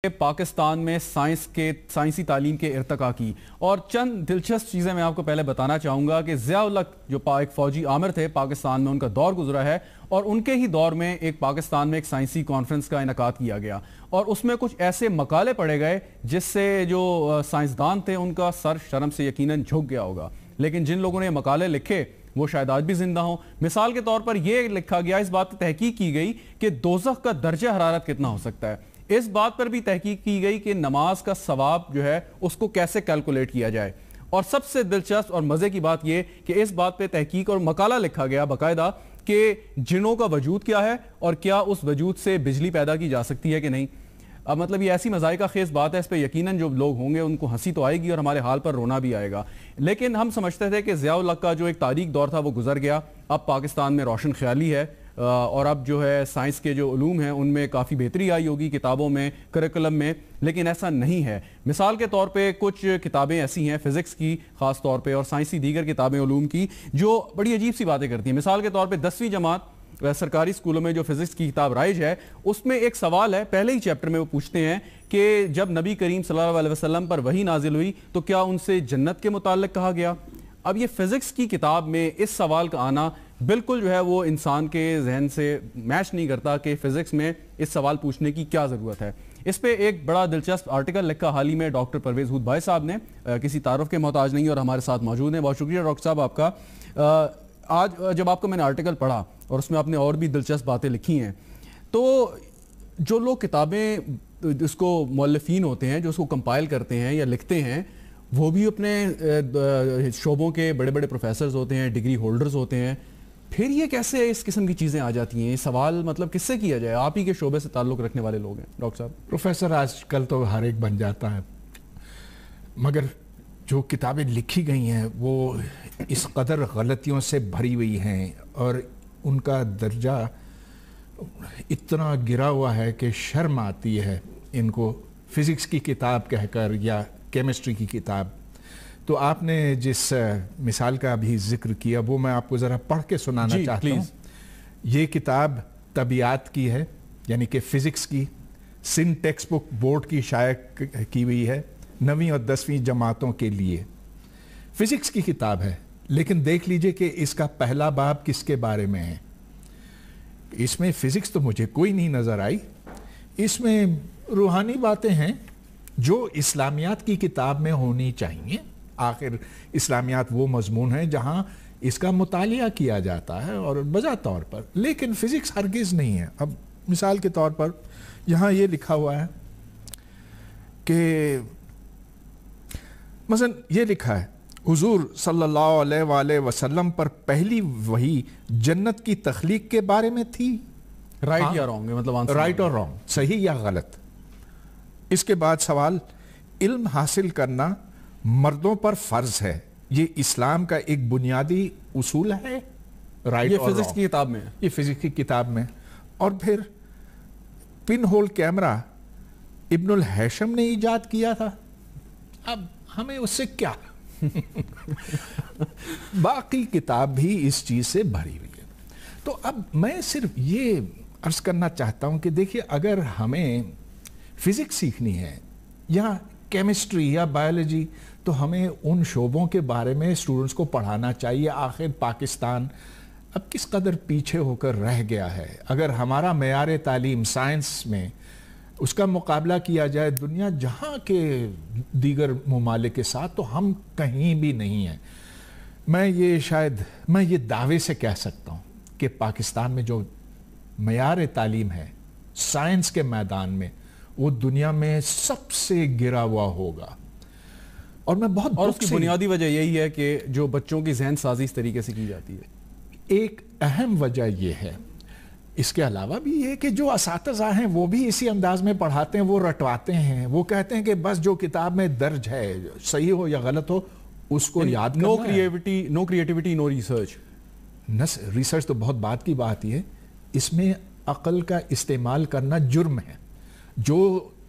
پاکستان میں سائنسی تعلیم کے ارتقاء کی اور چند دلچسپ چیزیں میں آپ کو پہلے بتانا چاہوں گا کہ ضیاء الحق جو ایک فوجی آمر تھے پاکستان میں، ان کا دور گزرا ہے اور ان کے ہی دور میں ایک پاکستان میں ایک سائنسی کانفرنس کا انعقاد کیا گیا اور اس میں کچھ ایسے مقالے پڑھے گئے جس سے جو سائنسدان تھے ان کا سر شرم سے یقیناً جھک گیا ہوگا، لیکن جن لوگوں نے یہ مقالے لکھے وہ شاید آج بھی زندہ ہوں۔ مثال کے طور پر یہ لکھا گیا، اس بات پر تحقیق کی گئی کہ دوزخ کا درجہ حرارت کتنا ہو سکتا ہے۔ اس بات پر بھی تحقیق کی گئی کہ نماز کا ثواب جو ہے اس کو کیسے کیلکولیٹ کیا جائے، اور سب سے دلچسپ اور مزے کی بات یہ کہ اس بات پہ تحقیق اور مقالہ لکھا گیا باقاعدہ کہ جنوں کا وجود کیا ہے اور کیا اس وجود سے بجلی پیدا کی جا سکتی ہے کہ نہیں۔ اب مطلب یہ ایسی مذائقہ خیز بات ہے، اس پہ یقیناً جو لوگ ہوں گے ان کو ہنسی تو آئے گی اور ہمارے حال پر رونا بھی آئے گا، لیکن ہم سمجھتے تھے کہ ضیاء الحق کا جو ایک تاریک دور تھا وہ گزر گیا، اب پاکستان میں روشن خیالی ہے اور اب جو ہے سائنس کے جو علوم ہیں ان میں کافی بہتری آئی ہوگی کتابوں میں، کریکولم میں، لیکن ایسا نہیں ہے۔ مثال کے طور پہ کچھ کتابیں ایسی ہیں فزکس کی خاص طور پہ اور سائنسی دیگر کتابیں علوم کی جو بڑی عجیب سی باتیں کرتی ہیں۔ مثال کے طور پہ 10ویں جماعت سرکاری اسکولوں میں جو فزکس کی کتاب رائج ہے، اس میں ایک سوال ہے، پہلے ہی چیپٹر میں وہ پوچھتے ہیں کہ جب نبی کریم صلی اللہ علیہ وسلم پر وحی نازل ہوئی تو کیا ان سے جنت کے متعلق کہا گیا؟ اب یہ فزکس کی کتاب میں اس سوال کا آنا بالکل جو ہے وہ انسان کے ذہن سے میچ نہیں کرتا کہ فزکس میں اس سوال پوچھنے کی کیا ضرورت ہے۔ اس پہ ایک بڑا دلچسپ آرٹیکل لکھا حال ہی میں ڈاکٹر پرویز ہود بھائی صاحب نے، کسی تعارف کے محتاج نہیں اور ہمارے ساتھ موجود ہیں۔ بہت شکریہ ڈاکٹر صاحب آپ کا۔ آج جب آپ کو میں نے آرٹیکل پڑھا اور اس میں آپ نے اور بھی دلچسپ باتیں لکھی ہیں، تو جو لوگ کتابیں اس کو مؤلفین ہوتے ہیں جو اس کو کمپائل کرتے ہیں یا لکھتے ہیں، وہ بھی اپنے شعبوں کے بڑے بڑے پروفیسرز ہوتے ہیں، ڈگری ہولڈرز ہوتے ہیں، پھر یہ کیسے اس قسم کی چیزیں آ جاتی ہیں؟ یہ سوال مطلب کس سے کیا جائے؟ آپ ہی کے شعبے سے تعلق رکھنے والے لوگ ہیں ڈاکٹر صاحب۔ پروفیسر آج کل تو ہر ایک بن جاتا ہے، مگر جو کتابیں لکھی گئی ہیں وہ اس قدر غلطیوں سے بھری ہوئی ہیں اور ان کا درجہ اتنا گرا ہوا ہے کہ شرم آتی ہے ان کو فزکس کی کتاب کہہ کر یا کیمسٹری کی کتاب۔ تو آپ نے جس مثال کا بھی ذکر کیا وہ میں آپ کو ذرا پڑھ کے سنانا چاہتا ہوں۔ یہ کتاب طبیعیات کی ہے، یعنی کہ فزکس کی، سن ٹیکسٹ بک بورڈ کی شائع کی ہوئی ہے 9ویں اور 10ویں جماعتوں کے لیے۔ فزکس کی کتاب ہے، لیکن دیکھ لیجئے کہ اس کا پہلا باب کس کے بارے میں ہے۔ اس میں فزکس تو مجھے کوئی نہیں نظر آئی، اس میں روحانی باتیں ہیں جو اسلامیات کی کتاب میں ہونی چاہیے۔ آخر اسلامیات وہ مضمون ہیں جہاں اس کا مطالعہ کیا جاتا ہے اور بجا طور پر، لیکن فزکس ہرگز نہیں ہے۔ اب مثال کے طور پر یہاں یہ لکھا ہوا ہے کہ مثلا یہ لکھا ہے حضور صلی اللہ علیہ وآلہ وسلم پر پہلی وحی جنت کی تخلیق کے بارے میں تھی۔ رائٹ یا رانگ؟ مطلب رائٹ اور رانگ، صحیح یا غلط۔ اس کے بعد سوال، علم حاصل کرنا مردوں پر فرض ہے، یہ اسلام کا ایک بنیادی اصول ہے؟ رائٹ اور فزکس کی کتاب میں، یہ فزکس کی کتاب میں۔ اور پھر پن ہول کیمرہ ابن الہیشم نے ایجاد کیا تھا، اب ہمیں اس سے کیا؟ باقی کتاب بھی اس چیز سے بھری ہوئی ہے۔ تو اب میں صرف یہ عرض کرنا چاہتا ہوں کہ دیکھیے، اگر ہمیں فزکس سیکھنی ہے یا کیمسٹری یا بایولوجی تو ہمیں ان شعبوں کے بارے میں اسٹوڈنٹس کو پڑھانا چاہیے۔ آخر پاکستان اب کس قدر پیچھے ہو کر رہ گیا ہے۔ اگر ہمارا معیار تعلیم سائنس میں اس کا مقابلہ کیا جائے دنیا جہاں کے دیگر ممالک کے ساتھ، تو ہم کہیں بھی نہیں ہیں۔ میں یہ دعوے سے کہہ سکتا ہوں کہ پاکستان میں جو معیار تعلیم ہے سائنس کے میدان میں، وہ دنیا میں سب سے گرا ہوا ہوگا۔ اور میں بہت اور اس کی بنیادی وجہ یہی ہے کہ جو بچوں کی ذہن سازی اس طریقے سے کی جاتی ہے۔ ایک اہم وجہ یہ ہے، اس کے علاوہ بھی یہ کہ جو اساتذہ ہیں وہ بھی اسی انداز میں پڑھاتے ہیں، وہ رٹواتے ہیں، وہ کہتے ہیں کہ بس جو کتاب میں درج ہے صحیح ہو یا غلط ہو اس کو یاد کرنا ہے۔ نو کریٹیوٹی نو ریسرچ۔ ریسرچ تو بہت بات کی بات ہی ہے، اس میں عقل کا استعمال کرنا جرم ہے۔ جو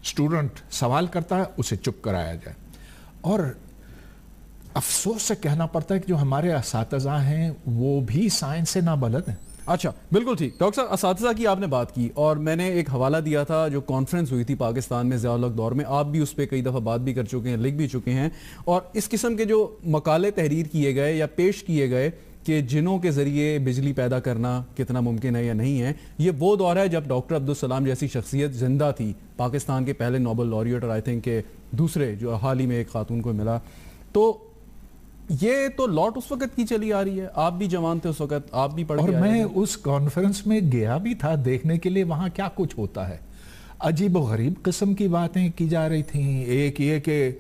اسٹوڈنٹ سوال کرتا ہے اسے چپ کرایا جائے۔ اور افسوس سے کہنا پڑتا ہے کہ جو ہمارے اساتذہ ہیں وہ بھی سائنس سے نابلد ہیں۔ اچھا بالکل ٹھیک. ڈاکٹر صاحب اساتذہ کی آپ نے بات کی اور میں نے ایک حوالہ دیا تھا جو کانفرنس ہوئی تھی پاکستان میں ضیاء الحق دور میں, آپ بھی اس پہ کئی دفعہ بات بھی کر چکے ہیں, لکھ بھی چکے ہیں, اور اس قسم کے جو مقالے تحریر کیے گئے یا پیش کیے گئے کہ جنوں کے ذریعے بجلی پیدا کرنا کتنا ممکن ہے یا نہیں ہے, یہ وہ دور ہے جب ڈاکٹر عبدالسلام جیسی شخصیت زندہ تھی, پاکستان کے پہلے نوبل لاریٹ, اور آئی تھنک کہ دوسرے جو حال ہی میں ایک خاتون کو ملا. تو یہ تو لوٹ اس وقت کی چلی آ رہی ہے, آپ بھی جوان تھے اس وقت, آپ بھی پڑھ کے اور آئے میں اس کانفرنس میں گیا بھی تھا دیکھنے کے لیے وہاں کیا کچھ ہوتا ہے. عجیب و غریب قسم کی باتیں کی جا رہی تھیں. ایک یہ کہ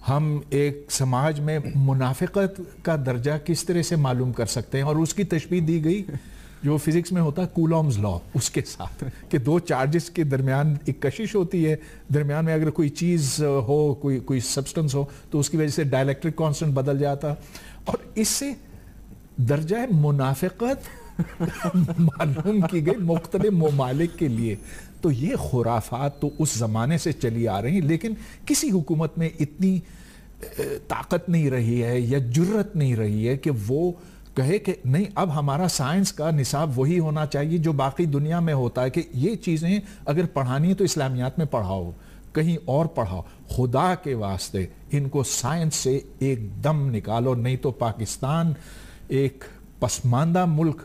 ہم ایک سماج میں منافقت کا درجہ کس طرح سے معلوم کر سکتے ہیں, اور اس کی تشبیہ دی گئی جو فزکس میں ہوتا ہے کولومز لا, اس کے ساتھ کہ دو چارجز کے درمیان ایک کشش ہوتی ہے, درمیان میں اگر کوئی چیز ہو, کوئی سبسٹنس ہو, تو اس کی وجہ سے ڈائلیکٹرک کانسٹنٹ بدل جاتا, اور اس سے درجہ منافقت معلوم کی گئی مختلف ممالک کے لیے. تو یہ خرافات تو اس زمانے سے چلی آ رہی ہیں, لیکن کسی حکومت میں اتنی طاقت نہیں رہی ہے یا جرت نہیں رہی ہے کہ وہ کہے کہ نہیں, اب ہمارا سائنس کا نصاب وہی ہونا چاہیے جو باقی دنیا میں ہوتا ہے, کہ یہ چیزیں اگر پڑھانی ہے تو اسلامیات میں پڑھاؤ, کہیں اور پڑھاؤ, خدا کے واسطے ان کو سائنس سے ایک دم نکالو, نہیں تو پاکستان ایک پسماندہ ملک,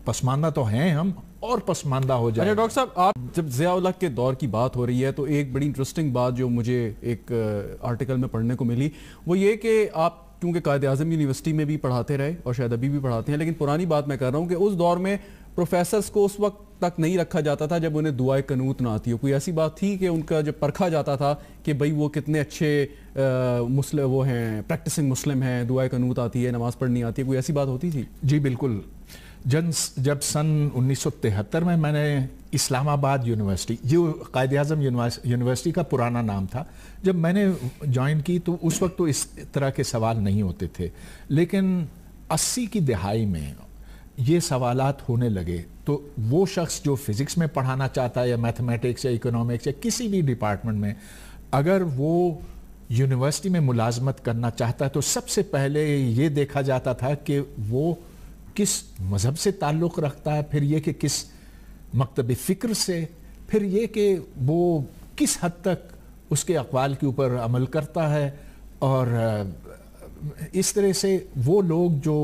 پسماندہ تو ہیں ہم, اور پسماندہ ہو جائے. ڈاکٹر صاحب, آپ جب ضیاء الحق کے دور کی بات ہو رہی ہے تو ایک بڑی انٹرسٹنگ بات جو مجھے ایک آرٹیکل میں پڑھنے کو ملی وہ یہ کہ آپ کیونکہ قائد اعظم یونیورسٹی میں بھی پڑھاتے رہے اور شاید ابھی بھی پڑھاتے ہیں, لیکن پرانی بات میں کر رہا ہوں کہ اس دور میں پروفیسرز کو اس وقت تک نہیں رکھا جاتا تھا جب انہیں دعائے قنوت نہ آتی ہو. کوئی ایسی بات تھی کہ ان کا جب پرکھا جاتا تھا کہ بھئی وہ کتنے اچھے مسلم وہ ہیں, پریکٹسنگ مسلم ہیں, دعائے قنوت آتی ہے, نماز پڑھنی آتی ہے, کوئی ایسی بات ہوتی تھی؟ جی بالکل. جب سن 1973 میں نے اسلام آباد یونیورسٹی, جو قائد اعظم یونیورسٹی کا پرانا نام تھا, جب میں نے جوائن کی تو اس وقت تو اس طرح کے سوال نہیں ہوتے تھے, لیکن 80 کی دہائی میں یہ سوالات ہونے لگے. تو وہ شخص جو فزکس میں پڑھانا چاہتا ہے یا میتھمیٹکس یا اکنامکس یا کسی بھی ڈپارٹمنٹ میں, اگر وہ یونیورسٹی میں ملازمت کرنا چاہتا ہے تو سب سے پہلے یہ دیکھا جاتا تھا کہ وہ کس مذہب سے تعلق رکھتا ہے, پھر یہ کہ کس مکتب فکر سے, پھر یہ کہ وہ کس حد تک اس کے اقوال کے اوپر عمل کرتا ہے, اور اس طرح سے وہ لوگ جو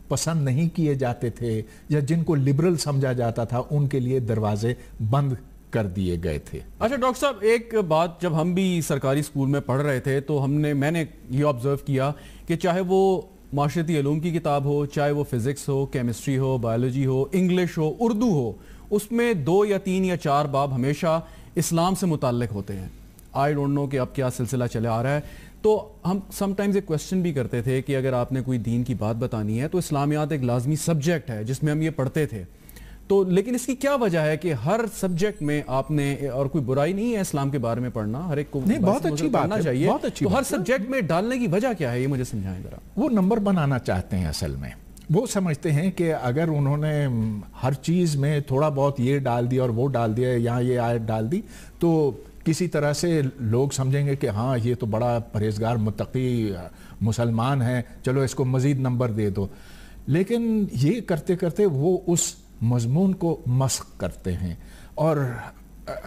پسند نہیں کیے جاتے تھے یا جن کو لبرل سمجھا جاتا تھا ان کے لیے دروازے بند کر دیے گئے تھے. اچھا ڈاکٹر صاحب, ایک بات, جب ہم بھی سرکاری اسکول میں پڑھ رہے تھے تو میں نے یہ آبزرو کیا کہ چاہے وہ معاشرتی علوم کی کتاب ہو, چاہے وہ فزکس ہو, کیمسٹری ہو, بایولوجی ہو, انگلش ہو, اردو ہو, اس میں 2 یا 3 یا 4 باب ہمیشہ اسلام سے متعلق ہوتے ہیں. آئی ڈونٹ نو کہ اب کیا سلسلہ چلے آ رہا ہے. تو ہم سم ٹائمز ایک کویسچن بھی کرتے تھے کہ اگر آپ نے کوئی دین کی بات بتانی ہے تو اسلامیات ایک لازمی سبجیکٹ ہے جس میں ہم یہ پڑھتے تھے. تو لیکن اس کی کیا وجہ ہے کہ ہر سبجیکٹ میں آپ نے, اور کوئی برائی نہیں ہے اسلام کے بارے میں پڑھنا, ہر ایک کو بہت اچھی بات ہے, تو ہر سبجیکٹ میں ڈالنے کی وجہ کیا ہے, یہ مجھے سمجھائیں ذرا. وہ نمبر بنانا چاہتے ہیں اصل میں. وہ سمجھتے ہیں کہ اگر انہوں نے ہر چیز میں تھوڑا بہت یہ ڈال دیا اور وہ ڈال دیا, یہاں یہ آیت ڈال دی, تو کسی طرح سے لوگ سمجھیں گے کہ ہاں یہ تو بڑا پرہیزگار متقی مسلمان ہے, چلو اس کو مزید نمبر دے دو. لیکن یہ کرتے کرتے وہ اس مضمون کو مسخ کرتے ہیں, اور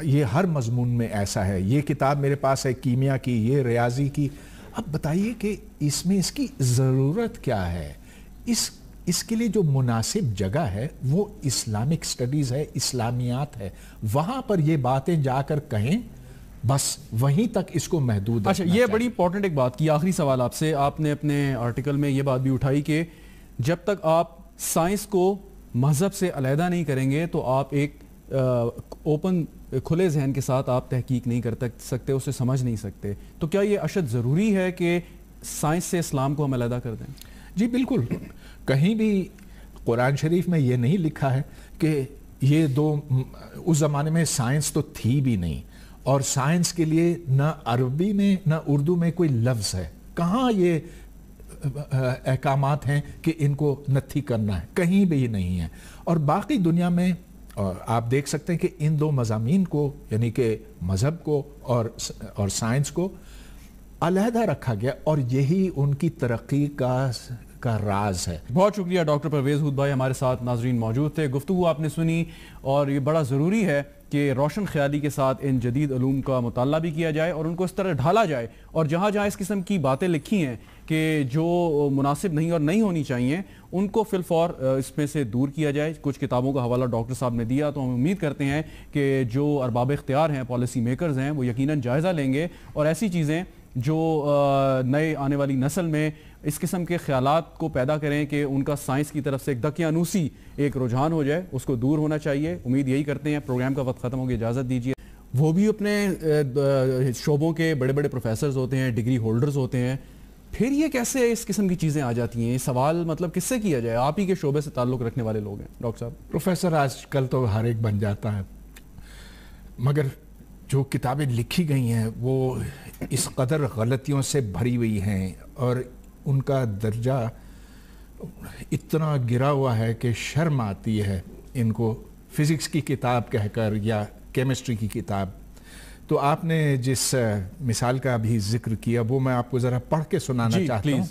یہ ہر مضمون میں ایسا ہے. یہ کتاب میرے پاس ہے کیمیا کی, یہ ریاضی کی. اب بتائیے کہ اس میں اس کی ضرورت کیا ہے. اس کے لیے جو مناسب جگہ ہے وہ اسلامک سٹڈیز ہے, اسلامیات ہے. وہاں پر یہ باتیں جا کر کہیں, بس وہیں تک اس کو محدود. اچھا, یہ بڑی امپورٹنٹ ایک بات کی. آخری سوال آپ سے, آپ نے اپنے آرٹیکل میں یہ بات بھی اٹھائی کہ جب تک آپ سائنس کو مذہب سے علیحدہ نہیں کریں گے تو آپ ایک اوپن کھلے ذہن کے ساتھ آپ تحقیق نہیں کر سکتے, اسے سمجھ نہیں سکتے. تو کیا یہ اشد ضروری ہے کہ سائنس سے اسلام کو ہم علیحدہ کر دیں؟ جی بالکل. کہیں بھی قرآن شریف میں یہ نہیں لکھا ہے کہ یہ دو, اس زمانے میں سائنس تو تھی بھی نہیں, اور سائنس کے لیے نہ عربی میں نہ اردو میں کوئی لفظ ہے. کہاں یہ احکامات ہیں کہ ان کو نتھی کرنا ہے, کہیں بھی نہیں ہے. اور باقی دنیا میں آپ دیکھ سکتے ہیں کہ ان دو مضامین کو, یعنی کہ مذہب کو اور سائنس کو علیحدہ رکھا گیا, اور یہی ان کی ترقی کا کا راز ہے۔ بہت شکریہ ڈاکٹر پرویز ہود بھائی، ہمارے ساتھ ناظرین موجود تھے، گفتگو آپ نے سنی، اور یہ بڑا ضروری ہے کہ روشن خیالی کے ساتھ ان جدید علوم کا مطالعہ بھی کیا جائے اور ان کو اس طرح ڈھالا جائے، اور جہاں جہاں اس قسم کی باتیں لکھی ہیں کہ جو مناسب نہیں اور نہیں ہونی چاہیے ان کو فی الفور اس میں سے دور کیا جائے۔ کچھ کتابوں کا حوالہ ڈاکٹر صاحب نے دیا، تو ہم امید کرتے ہیں کہ جو ارباب اختیار ہیں، پالیسی میکرز ہیں، وہ یقیناً جائزہ لیں گے اور ایسی چیزیں جو نئے آنے والی نسل میں اس قسم کے خیالات کو پیدا کریں کہ ان کا سائنس کی طرف سے ایک دقیانوسی ایک رجحان ہو جائے، اس کو دور ہونا چاہیے۔ امید یہی کرتے ہیں۔ پروگرام کا وقت ختم ہو گیا، اجازت دیجیے۔ وہ بھی اپنے شعبوں کے بڑے بڑے پروفیسرز ہوتے ہیں، ڈگری ہولڈرز ہوتے ہیں، پھر یہ کیسے اس قسم کی چیزیں آ جاتی ہیں؟ یہ سوال مطلب کس سے کیا جائے؟ آپ ہی کے شعبے سے تعلق رکھنے والے لوگ ہیں ڈاکٹر صاحب۔ پروفیسر آج کل تو ہر ایک بن جاتا ہے، مگر جو کتابیں لکھی گئی ہیں وہ اس قدر غلطیوں سے بھری ہوئی ہیں اور ان کا درجہ اتنا گرا ہوا ہے کہ شرم آتی ہے ان کو فزکس کی کتاب کہہ کر یا کیمسٹری کی کتاب۔ تو آپ نے جس مثال کا بھی ذکر کیا وہ میں آپ کو ذرا پڑھ کے سنانا چاہتا ہوں۔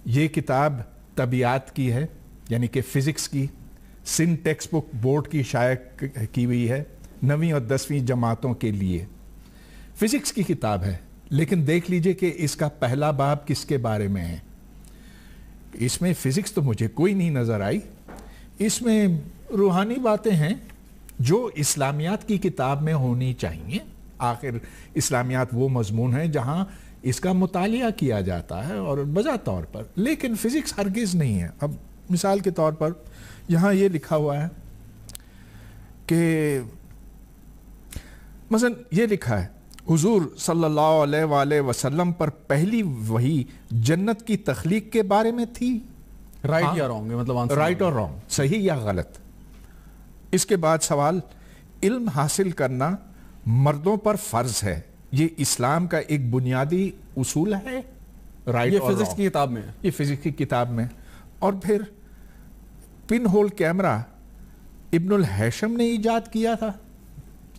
یہ کتاب طبیعیات کی ہے، یعنی کہ فزکس کی، سندھ ٹیکسٹ بک بورڈ کی شائع کی ہوئی ہے 9ویں اور 10ویں جماعتوں کے لیے۔ فزکس کی کتاب ہے، لیکن دیکھ لیجئے کہ اس کا پہلا باب کس کے بارے میں ہے۔ اس میں فزکس تو مجھے کوئی نہیں نظر آئی، اس میں روحانی باتیں ہیں جو اسلامیات کی کتاب میں ہونی چاہیے۔ آخر اسلامیات وہ مضمون ہیں جہاں اس کا مطالعہ کیا جاتا ہے اور بجا طور پر، لیکن فزکس ہرگز نہیں ہے۔ اب مثال کے طور پر یہاں یہ لکھا ہوا ہے کہ مثلا یہ لکھا ہے حضور صلی اللہ علیہ وآلہ وسلم پر پہلی وحی جنت کی تخلیق کے بارے میں تھی۔ رائٹ یا رانگ؟ مطلب رائٹ اور رانگ، صحیح یا غلط۔ اس کے بعد سوال، علم حاصل کرنا مردوں پر فرض ہے، یہ اسلام کا ایک بنیادی اصول ہے؟ رائٹ اور فزکس کی کتاب میں، یہ فزکس کی کتاب میں۔ اور پھر پن ہول کیمرہ ابن الہیشم نے ایجاد کیا تھا،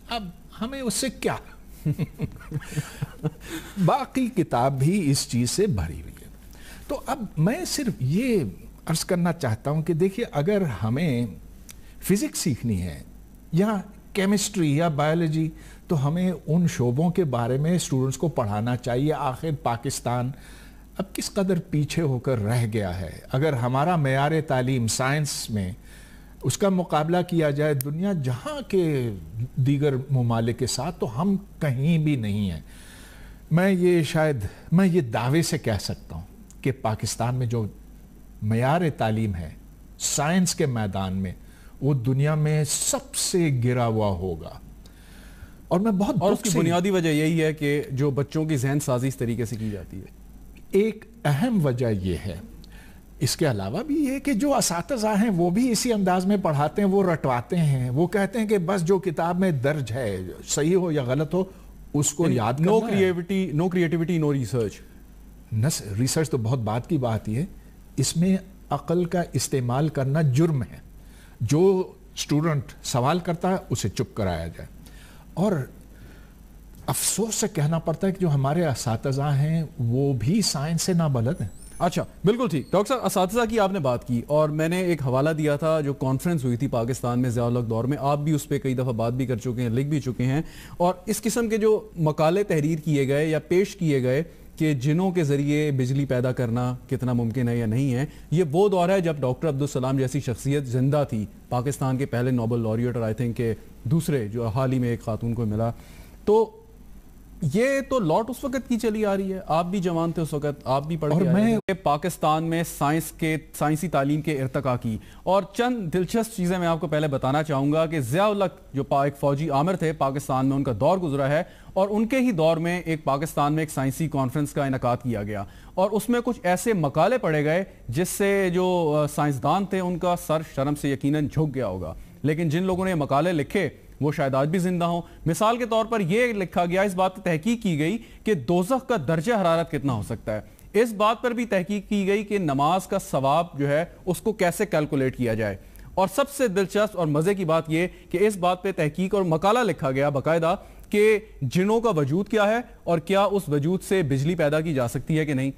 اب ہمیں اس سے کیا؟ باقی کتاب بھی اس چیز سے بھری ہوئی ہے۔ تو اب میں صرف یہ عرض کرنا چاہتا ہوں کہ دیکھیے، اگر ہمیں فزکس سیکھنی ہے یا کیمسٹری یا بایولوجی تو ہمیں ان شعبوں کے بارے میں اسٹوڈنٹس کو پڑھانا چاہیے۔ آخر پاکستان اب کس قدر پیچھے ہو کر رہ گیا ہے۔ اگر ہمارا معیار تعلیم سائنس میں اس کا مقابلہ کیا جائے دنیا جہاں کے دیگر ممالک کے ساتھ، تو ہم کہیں بھی نہیں ہیں۔ میں یہ دعوے سے کہہ سکتا ہوں کہ پاکستان میں جو معیار تعلیم ہے سائنس کے میدان میں، وہ دنیا میں سب سے گرا ہوا ہوگا۔ اور میں بہت اور اس کی بنیادی وجہ یہی ہے کہ جو بچوں کی ذہن سازی اس طریقے سے کی جاتی ہے۔ ایک اہم وجہ یہ ہے، اس کے علاوہ بھی یہ کہ جو اساتذہ ہیں وہ بھی اسی انداز میں پڑھاتے ہیں، وہ رٹواتے ہیں، وہ کہتے ہیں کہ بس جو کتاب میں درج ہے صحیح ہو یا غلط ہو اس کو یاد کرنا ہے۔ نو کریٹیوٹی نو ریسرچ۔ ریسرچ تو بہت بات کی بات ہی ہے، اس میں عقل کا استعمال کرنا جرم ہے۔ جو اسٹوڈنٹ سوال کرتا ہے اسے چپ کرایا جائے۔ اور افسوس سے کہنا پڑتا ہے کہ جو ہمارے اساتذہ ہیں وہ بھی سائنس سے نابلد ہیں۔ اچھا، بالکل ٹھیک ڈاکٹر صاحب، اساتذہ کی آپ نے بات کی اور میں نے ایک حوالہ دیا تھا جو کانفرنس ہوئی تھی پاکستان میں ضیاء الحق دور میں، آپ بھی اس پہ کئی دفعہ بات بھی کر چکے ہیں، لکھ بھی چکے ہیں، اور اس قسم کے جو مقالے تحریر کیے گئے یا پیش کیے گئے کہ جنوں کے ذریعے بجلی پیدا کرنا کتنا ممکن ہے یا نہیں ہے، یہ وہ دور ہے جب ڈاکٹر عبدالسلام جیسی شخصیت زندہ تھی، پاکستان کے پہلے نوبل لاریٹ اور آئی تھنک کہ دوسرے جو حال ہی میں ایک خاتون کو ملا۔ تو یہ تو لوٹ اس وقت کی چلی آ رہی ہے، آپ بھی جوان تھے اس وقت، آپ بھی پڑھ کے آئے ہیں پاکستان میں سائنسی تعلیم کے ارتقاء کی، اور چند دلچسپ چیزیں میں آپ کو پہلے بتانا چاہوں گا کہ ضیاء الحق جو ایک فوجی آمر تھے پاکستان میں، ان کا دور گزرا ہے اور ان کے ہی دور میں ایک پاکستان میں ایک سائنسی کانفرنس کا انعقاد کیا گیا اور اس میں کچھ ایسے مقالے پڑھے گئے جس سے جو سائنسدان تھے ان کا سر شرم سے یقیناً جھک گیا ہوگا، لیکن جن لوگوں نے مقالے لکھے وہ شاید آج بھی زندہ ہوں۔ مثال کے طور پر یہ لکھا گیا، اس بات پر تحقیق کی گئی کہ دوزخ کا درجہ حرارت کتنا ہو سکتا ہے۔ اس بات پر بھی تحقیق کی گئی کہ نماز کا ثواب جو ہے اس کو کیسے کیلکولیٹ کیا جائے، اور سب سے دلچسپ اور مزے کی بات یہ کہ اس بات پہ تحقیق اور مقالہ لکھا گیا باقاعدہ کہ جنوں کا وجود کیا ہے اور کیا اس وجود سے بجلی پیدا کی جا سکتی ہے کہ نہیں۔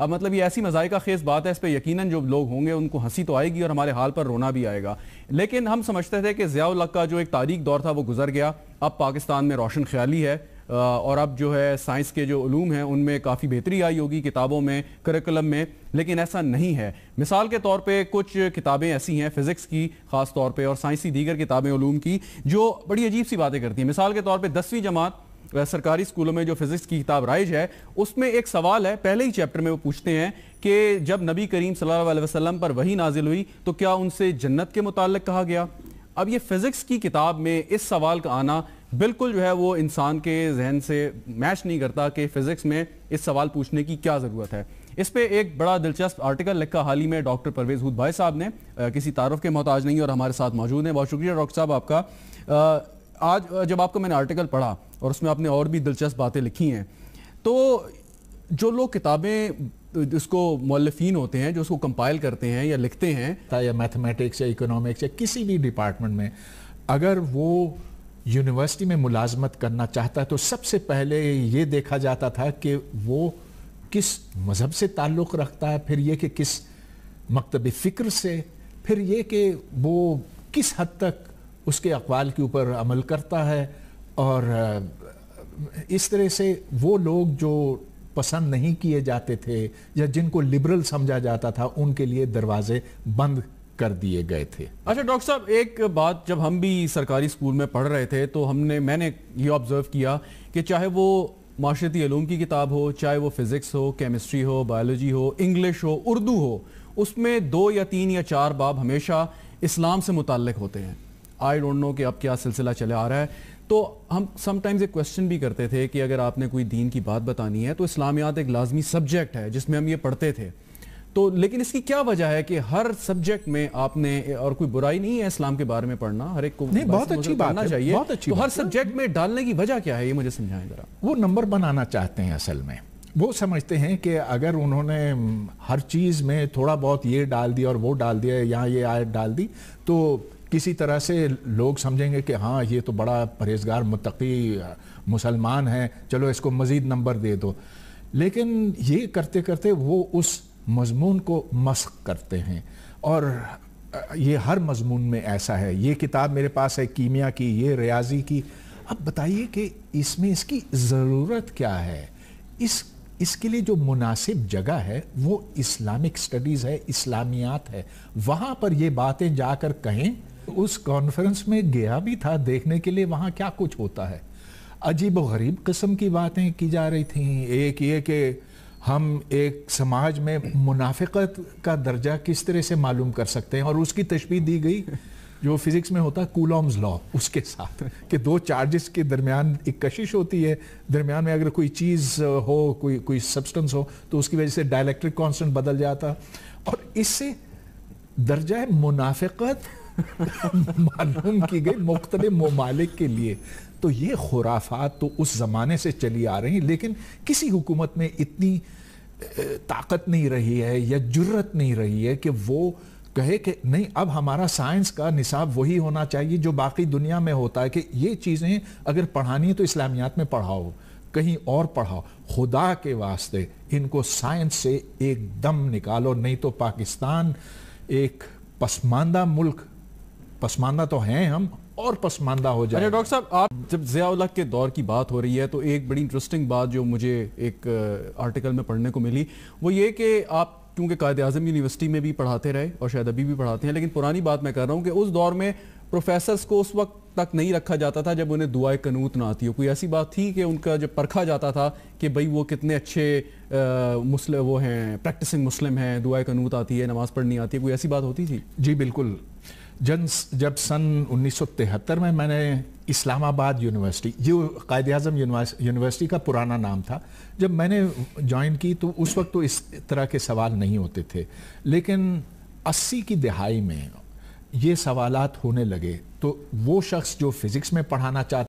اب مطلب یہ ایسی مذائقہ خیز بات ہے، اس پہ یقیناً جو لوگ ہوں گے ان کو ہنسی تو آئے گی اور ہمارے حال پر رونا بھی آئے گا، لیکن ہم سمجھتے تھے کہ ضیاء الحق کا جو ایک تاریک دور تھا وہ گزر گیا، اب پاکستان میں روشن خیالی ہے اور اب جو ہے سائنس کے جو علوم ہیں ان میں کافی بہتری آئی ہوگی کتابوں میں، کریکولم میں، لیکن ایسا نہیں ہے۔ مثال کے طور پہ کچھ کتابیں ایسی ہیں فزکس کی خاص طور پہ اور سائنسی دیگر کتابیں علوم کی جو بڑی عجیب سی باتیں کرتی ہیں۔ مثال کے طور پہ 10ویں جماعت سرکاری اسکولوں میں جو فزکس کی کتاب رائج ہے، اس میں ایک سوال ہے، پہلے ہی چیپٹر میں وہ پوچھتے ہیں کہ جب نبی کریم صلی اللہ علیہ وسلم پر وحی نازل ہوئی تو کیا ان سے جنت کے متعلق کہا گیا؟ اب یہ فزکس کی کتاب میں اس سوال کا آنا بالکل جو ہے وہ انسان کے ذہن سے میچ نہیں کرتا کہ فزکس میں اس سوال پوچھنے کی کیا ضرورت ہے۔ اس پہ ایک بڑا دلچسپ آرٹیکل لکھا حال ہی میں ڈاکٹر پرویز ہود بھائی صاحب نے، کسی تعارف کے محتاج نہیں اور ہمارے ساتھ موجود ہیں۔ بہت شکریہ ڈاکٹر صاحب آپ کا۔ آج جب آپ کو میں نے آرٹیکل پڑھا اور اس میں آپ نے اور بھی دلچسپ باتیں لکھی ہیں، تو جو لوگ کتابیں اس کو مؤلفین ہوتے ہیں جو اس کو کمپائل کرتے ہیں یا لکھتے ہیں یا میتھمیٹکس یا اکنامکس یا کسی بھی ڈپارٹمنٹ میں، اگر وہ یونیورسٹی میں ملازمت کرنا چاہتا ہے تو سب سے پہلے یہ دیکھا جاتا تھا کہ وہ کس مذہب سے تعلق رکھتا ہے، پھر یہ کہ کس مکتب فکر سے، پھر یہ کہ وہ کس حد تک اس کے اقوال کے اوپر عمل کرتا ہے، اور اس طرح سے وہ لوگ جو پسند نہیں کیے جاتے تھے یا جن کو لبرل سمجھا جاتا تھا ان کے لیے دروازے بند کر دیے گئے تھے۔ اچھا ڈاکٹر صاحب، ایک بات جب ہم بھی سرکاری اسکول میں پڑھ رہے تھے تو میں نے یہ آبزرو کیا کہ چاہے وہ معاشرتی علوم کی کتاب ہو، چاہے وہ فزکس ہو، کیمسٹری ہو، بایولوجی ہو، انگلش ہو، اردو ہو، اس میں 2 یا 3 یا 4 باب ہمیشہ اسلام سے متعلق ہوتے ہیں۔ آئی ڈونٹ نو کہ اب کیا سلسلہ چلے آ رہا ہے، تو ہم سم ٹائمز ایک کویسچن بھی کرتے تھے کہ اگر آپ نے کوئی دین کی بات بتانی ہے تو اسلامیات ایک لازمی سبجیکٹ ہے جس میں ہم یہ پڑھتے تھے، تو لیکن اس کی کیا وجہ ہے کہ ہر سبجیکٹ میں آپ نے، اور کوئی برائی نہیں ہے اسلام کے بارے میں پڑھنا، ہر ایک کو بہت اچھی بات چاہیے، تو ہر سبجیکٹ میں ڈالنے کی وجہ کیا ہے یہ مجھے سمجھائیں ذرا۔ وہ نمبر بنانا چاہتے ہیں، اصل میں وہ سمجھتے ہیں کہ اگر انہوں نے ہر چیز میں تھوڑا بہت یہ ڈال دیا اور وہ ڈال دیا، یہاں یہ آیت ڈال دی، تو کسی طرح سے لوگ سمجھیں گے کہ ہاں یہ تو بڑا پرہیزگار متقی مسلمان ہے، چلو اس کو مزید نمبر دے دو۔ لیکن یہ کرتے کرتے وہ اس مضمون کو مسخ کرتے ہیں، اور یہ ہر مضمون میں ایسا ہے۔ یہ کتاب میرے پاس ہے کیمیا کی، یہ ریاضی کی، اب بتائیے کہ اس میں اس کی ضرورت کیا ہے؟ اس کے لیے جو مناسب جگہ ہے وہ اسلامک سٹڈیز ہے، اسلامیات ہے، وہاں پر یہ باتیں جا کر کہیں۔ اس کانفرنس میں گیا بھی تھا دیکھنے کے لیے وہاں کیا کچھ ہوتا ہے، عجیب و غریب قسم کی باتیں کی جا رہی تھیں۔ ایک یہ کہ ہم ایک سماج میں منافقت کا درجہ کس طرح سے معلوم کر سکتے ہیں، اور اس کی تشبیہ دی گئی جو فزکس میں ہوتا ہے کولومز لا، اس کے ساتھ کہ 2 چارجز کے درمیان ایک کشش ہوتی ہے، درمیان میں اگر کوئی چیز ہو، کوئی سبسٹنس ہو تو اس کی وجہ سے ڈائلیکٹرک کانسٹنٹ بدل جاتا، اور اس سے درجہ منافقت معلوم کی گئی مختلف ممالک کے لیے۔ تو یہ خرافات تو اس زمانے سے چلی آ رہی ہیں، لیکن کسی حکومت میں اتنی طاقت نہیں رہی ہے یا جرت نہیں رہی ہے کہ وہ کہے کہ نہیں، اب ہمارا سائنس کا نصاب وہی ہونا چاہیے جو باقی دنیا میں ہوتا ہے، کہ یہ چیزیں اگر پڑھانی ہے تو اسلامیات میں پڑھاؤ، کہیں اور پڑھاؤ، خدا کے واسطے ان کو سائنس سے ایک دم نکالو، نہیں تو پاکستان ایک پسماندہ ملک، پسماندہ تو ہیں ہم، اور پسماندہ ہو جائے۔ اچھا ڈاکٹر صاحب، آپ جب ضیاء الحق کے دور کی بات ہو رہی ہے تو ایک بڑی انٹرسٹنگ بات جو مجھے ایک آرٹیکل میں پڑھنے کو ملی وہ یہ کہ آپ کیونکہ قائد اعظم یونیورسٹی میں بھی پڑھاتے رہے اور شاید ابھی بھی پڑھاتے ہیں، لیکن پرانی بات میں کر رہا ہوں کہ اس دور میں پروفیسرز کو اس وقت تک نہیں رکھا جاتا تھا جب انہیں دعائے قنوت نہ آتی ہو۔ کوئی ایسی بات تھی کہ ان کا جب پرکھا جاتا تھا کہ بھئی وہ کتنے اچھے مسلم وہ ہیں، پریکٹسنگ مسلم ہیں، دعائے قنوت آتی ہے، نماز پڑھنی آتی ہے، کوئی ایسی بات ہوتی تھی؟ جی بالکل۔ جب سن 1973 میں نے اسلام آباد یونیورسٹی، یہ قائد اعظم یونیورسٹی کا پرانا نام تھا، جب میں نے جوائن کی تو اس وقت تو اس طرح کے سوال نہیں ہوتے تھے، لیکن 80 کی دہائی میں یہ سوالات ہونے لگے، تو وہ شخص جو فزکس میں پڑھانا چاہتا